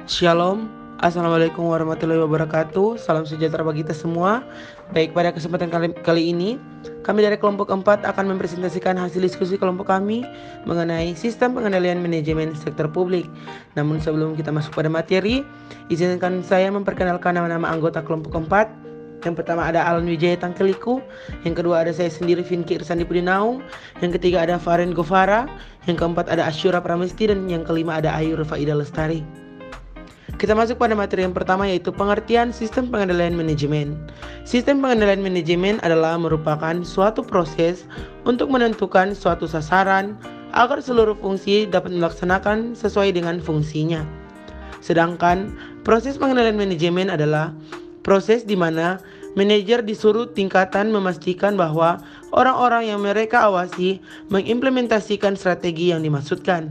Shalom, Assalamualaikum warahmatullahi wabarakatuh. Salam sejahtera bagi kita semua. Baik, pada kesempatan kali ini kami dari kelompok 4 akan mempresentasikan hasil diskusi kelompok kami mengenai sistem pengendalian manajemen sektor publik. Namun sebelum kita masuk pada materi, izinkan saya memperkenalkan nama-nama anggota kelompok 4. Yang pertama ada Alan Wijaya Tangkeliku, yang kedua ada saya sendiri Vinky Irsandi Pudinaung, yang ketiga ada Faren Govara, yang keempat ada Asyura Pramesti, dan yang kelima ada Ayu Rufaida Lestari. Kita masuk pada materi yang pertama, yaitu pengertian sistem pengendalian manajemen. Sistem pengendalian manajemen adalah merupakan suatu proses untuk menentukan suatu sasaran agar seluruh fungsi dapat dilaksanakan sesuai dengan fungsinya. Sedangkan proses pengendalian manajemen adalah proses di mana manajer disuruh tingkatan memastikan bahwa orang-orang yang mereka awasi mengimplementasikan strategi yang dimaksudkan.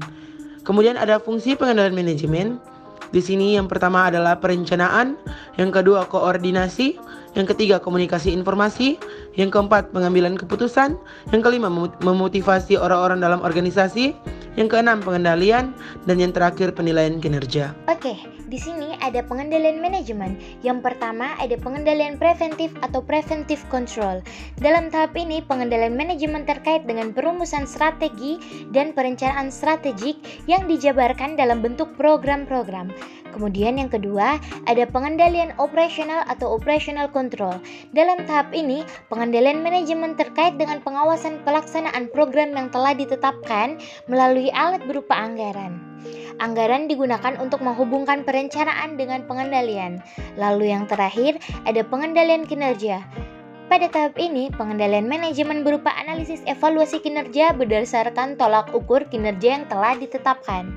Kemudian ada fungsi pengendalian manajemen. Di sini yang pertama adalah perencanaan, yang kedua koordinasi, yang ketiga komunikasi informasi, yang keempat pengambilan keputusan, yang kelima memotivasi orang-orang dalam organisasi, yang keenam pengendalian, dan yang terakhir penilaian kinerja. Oke, di sini ada pengendalian manajemen. Yang pertama ada pengendalian preventif atau preventive control. Dalam tahap ini pengendalian manajemen terkait dengan perumusan strategi dan perencanaan strategik yang dijabarkan dalam bentuk program-program. Kemudian yang kedua ada pengendalian operasional atau operational control. Dalam tahap ini pengendalian manajemen terkait dengan pengawasan pelaksanaan program yang telah ditetapkan melalui alat berupa anggaran. Anggaran digunakan untuk menghubungkan perencanaan dengan pengendalian. Lalu yang terakhir ada pengendalian kinerja. Pada tahap ini, pengendalian manajemen berupa analisis evaluasi kinerja berdasarkan tolak ukur kinerja yang telah ditetapkan.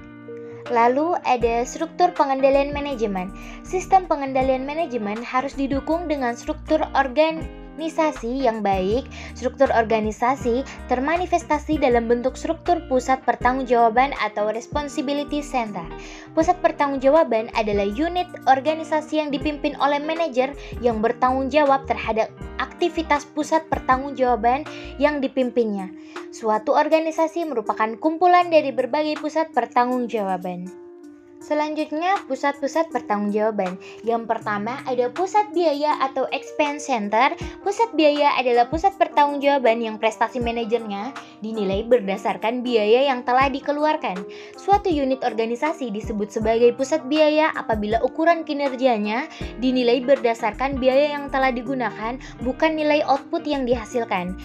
Lalu ada struktur pengendalian manajemen. Sistem pengendalian manajemen harus didukung dengan struktur organisasi yang baik. Struktur organisasi termanifestasi dalam bentuk struktur pusat pertanggungjawaban atau responsibility center. Pusat pertanggungjawaban adalah unit organisasi yang dipimpin oleh manajer yang bertanggung jawab terhadap aktivitas pusat pertanggungjawaban yang dipimpinnya. Suatu organisasi merupakan kumpulan dari berbagai pusat pertanggungjawaban. Selanjutnya, pusat-pusat pertanggungjawaban. Yang pertama ada pusat biaya atau expense center. Pusat biaya adalah pusat pertanggungjawaban yang prestasi manajernya dinilai berdasarkan biaya yang telah dikeluarkan. Suatu unit organisasi disebut sebagai pusat biaya apabila ukuran kinerjanya dinilai berdasarkan biaya yang telah digunakan, bukan nilai output yang dihasilkan.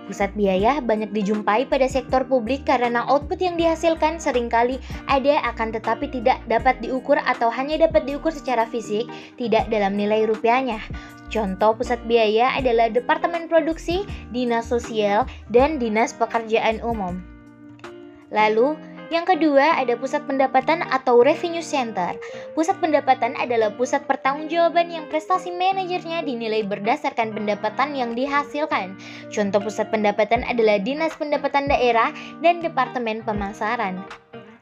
Pusat biaya banyak dijumpai pada sektor publik karena output yang dihasilkan seringkali ada akan tetapi tidak dapat diukur atau hanya dapat diukur secara fisik, tidak dalam nilai rupiahnya. Contoh pusat biaya adalah Departemen Produksi, Dinas Sosial, dan Dinas Pekerjaan Umum. Lalu, yang kedua ada pusat pendapatan atau revenue center. Pusat pendapatan adalah pusat pertanggungjawaban yang prestasi manajernya dinilai berdasarkan pendapatan yang dihasilkan. Contoh pusat pendapatan adalah Dinas Pendapatan Daerah dan Departemen Pemasaran.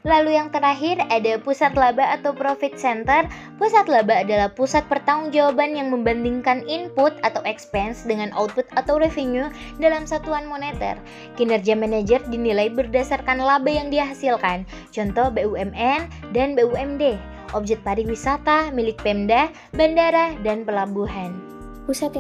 Lalu yang terakhir ada pusat laba atau profit center. Pusat laba adalah pusat pertanggungjawaban yang membandingkan input atau expense dengan output atau revenue dalam satuan moneter. Kinerja manajer dinilai berdasarkan laba yang dihasilkan. Contoh BUMN dan BUMD, objek pariwisata milik Pemda, bandara, dan pelabuhan. Pusat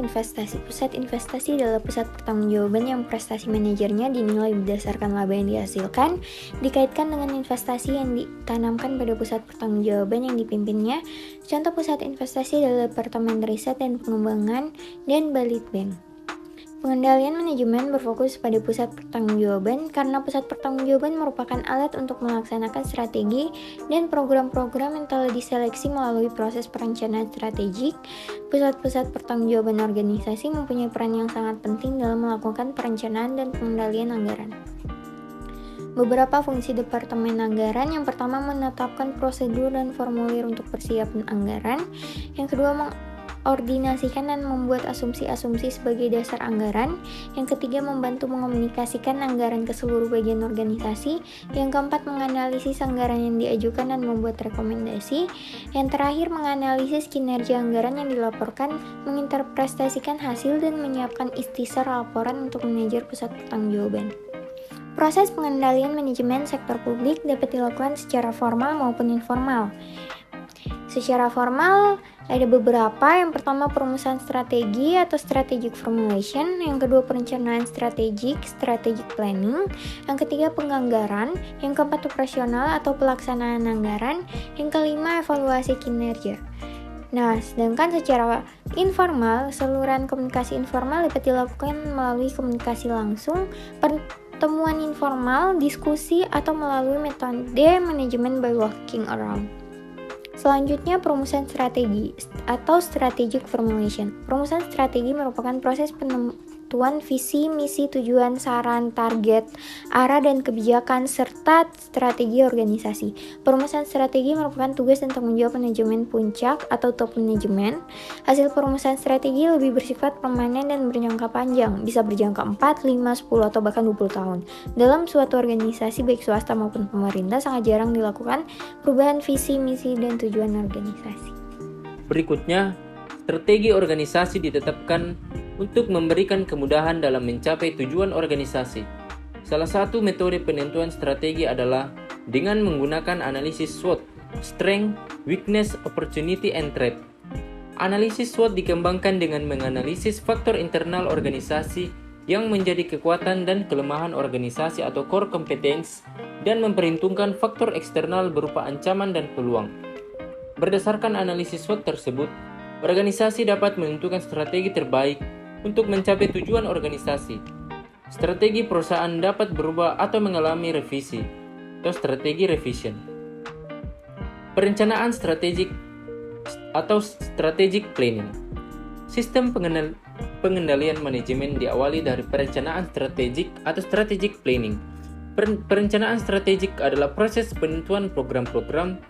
investasi adalah pusat pertanggungjawaban yang prestasi manajernya dinilai berdasarkan laba yang dihasilkan, dikaitkan dengan investasi yang ditanamkan pada pusat pertanggungjawaban yang dipimpinnya. Contoh pusat investasi adalah Departemen Riset dan Pengembangan dan Balitbank. Pengendalian manajemen berfokus pada pusat pertanggungjawaban karena pusat pertanggungjawaban merupakan alat untuk melaksanakan strategi dan program-program yang telah diseleksi melalui proses perencanaan strategik. Pusat-pusat pertanggungjawaban organisasi mempunyai peran yang sangat penting dalam melakukan perencanaan dan pengendalian anggaran. Beberapa fungsi Departemen Anggaran. Yang pertama menetapkan prosedur dan formulir untuk persiapan anggaran. Yang kedua mengordinasikan dan membuat asumsi-asumsi sebagai dasar anggaran. Yang ketiga membantu mengomunikasikan anggaran ke seluruh bagian organisasi. Yang keempat menganalisis anggaran yang diajukan dan membuat rekomendasi. Yang terakhir menganalisis kinerja anggaran yang dilaporkan, menginterpretasikan hasil dan menyiapkan ikhtisar laporan untuk manajer pusat pertanggungjawaban. Proses pengendalian manajemen sektor publik dapat dilakukan secara formal maupun informal. Secara formal, ada beberapa. Yang pertama perumusan strategi atau strategic formulation, yang kedua perencanaan strategic planning, yang ketiga penganggaran, yang keempat operasional atau pelaksanaan anggaran, yang kelima evaluasi kinerja. Nah, sedangkan secara informal, saluran komunikasi informal dapat dilakukan melalui komunikasi langsung, pertemuan informal, diskusi, atau melalui metode manajemen by walking around. Selanjutnya, perumusan strategi atau strategic formulation. Perumusan strategi merupakan proses penentuan visi, misi, tujuan, saran, target, arah, dan kebijakan, serta strategi organisasi. Perumusan strategi merupakan tugas dan tanggung jawab manajemen puncak atau top manajemen. Hasil perumusan strategi lebih bersifat permanen dan berjangka panjang, bisa berjangka 4, 5, 10, atau bahkan 20 tahun. Dalam suatu organisasi baik swasta maupun pemerintah sangat jarang dilakukan perubahan visi, misi, dan tujuan organisasi. Berikutnya, strategi organisasi ditetapkan untuk memberikan kemudahan dalam mencapai tujuan organisasi. Salah satu metode penentuan strategi adalah dengan menggunakan analisis SWOT, Strength, Weakness, Opportunity, and Threat. Analisis SWOT dikembangkan dengan menganalisis faktor internal organisasi yang menjadi kekuatan dan kelemahan organisasi atau core competence dan memperhitungkan faktor eksternal berupa ancaman dan peluang. Berdasarkan analisis SWOT tersebut, organisasi dapat menentukan strategi terbaik untuk mencapai tujuan organisasi. Strategi perusahaan dapat berubah atau mengalami revisi atau strategi revision. Perencanaan strategik atau strategic planning. Sistem pengendalian manajemen diawali dari perencanaan strategik atau strategic planning. Perencanaan strategik adalah proses penentuan program-program,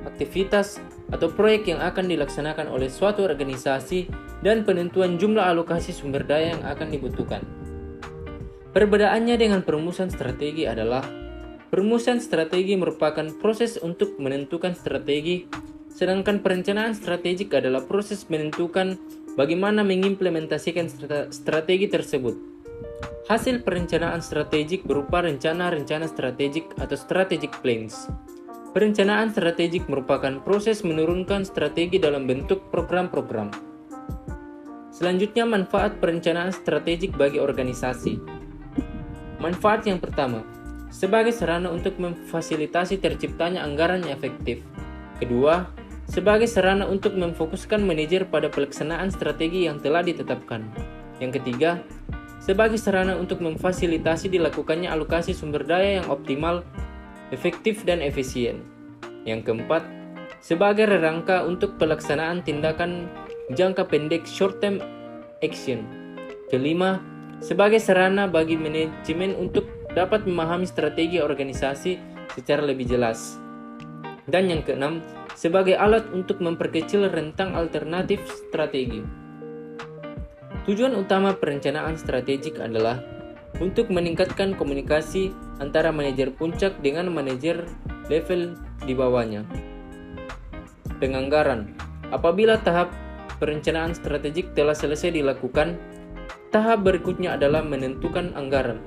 aktivitas, atau proyek yang akan dilaksanakan oleh suatu organisasi dan penentuan jumlah alokasi sumber daya yang akan dibutuhkan. Perbedaannya dengan perumusan strategi adalah perumusan strategi merupakan proses untuk menentukan strategi, sedangkan perencanaan strategik adalah proses menentukan bagaimana mengimplementasikan strategi tersebut. Hasil perencanaan strategik berupa rencana-rencana strategik atau strategic plans. Perencanaan strategik merupakan proses menurunkan strategi dalam bentuk program-program. Selanjutnya, manfaat perencanaan strategik bagi organisasi. Manfaat yang pertama, sebagai sarana untuk memfasilitasi terciptanya anggaran yang efektif. Kedua, sebagai sarana untuk memfokuskan manajer pada pelaksanaan strategi yang telah ditetapkan. Yang ketiga, sebagai sarana untuk memfasilitasi dilakukannya alokasi sumber daya yang optimal, efektif, dan efisien. Yang keempat, sebagai rangka untuk pelaksanaan tindakan jangka pendek short-term action. Kelima, sebagai sarana bagi manajemen untuk dapat memahami strategi organisasi secara lebih jelas. Dan yang keenam, sebagai alat untuk memperkecil rentang alternatif strategi. Tujuan utama perencanaan strategik adalah untuk meningkatkan komunikasi antara manajer puncak dengan manajer level di bawahnya. Penganggaran. Apabila tahap perencanaan strategik telah selesai dilakukan, tahap berikutnya adalah menentukan anggaran.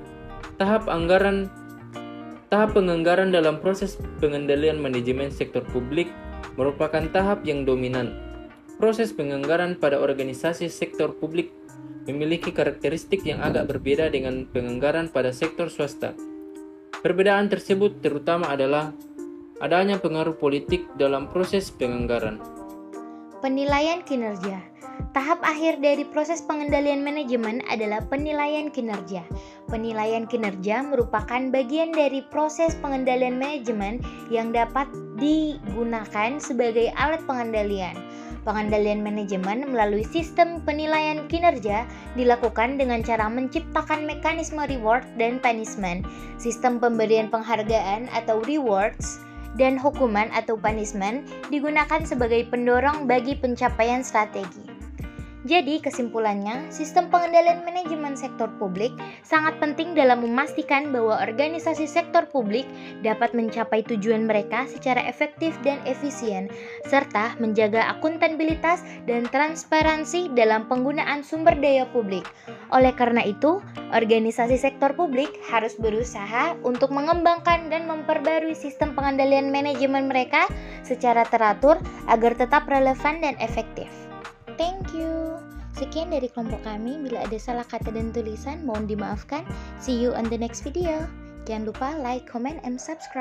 Tahap penganggaran dalam proses pengendalian manajemen sektor publik merupakan tahap yang dominan. Proses penganggaran pada organisasi sektor publik memiliki karakteristik yang agak berbeda dengan penganggaran pada sektor swasta. Perbedaan tersebut terutama adalah adanya pengaruh politik dalam proses penganggaran. Penilaian kinerja. Tahap akhir dari proses pengendalian manajemen adalah penilaian kinerja. Penilaian kinerja merupakan bagian dari proses pengendalian manajemen yang dapat digunakan sebagai alat pengendalian. Pengendalian manajemen melalui sistem penilaian kinerja dilakukan dengan cara menciptakan mekanisme reward dan punishment, sistem pemberian penghargaan atau rewards, dan hukuman atau punishment digunakan sebagai pendorong bagi pencapaian strategi. Jadi kesimpulannya, sistem pengendalian manajemen sektor publik sangat penting dalam memastikan bahwa organisasi sektor publik dapat mencapai tujuan mereka secara efektif dan efisien, serta menjaga akuntabilitas dan transparansi dalam penggunaan sumber daya publik. Oleh karena itu, organisasi sektor publik harus berusaha untuk mengembangkan dan memperbarui sistem pengendalian manajemen mereka secara teratur agar tetap relevan dan efektif. Thank you. Sekian dari kelompok kami. Bila ada salah kata dan tulisan, mohon dimaafkan. See you on the next video. Jangan lupa like, comment, and subscribe.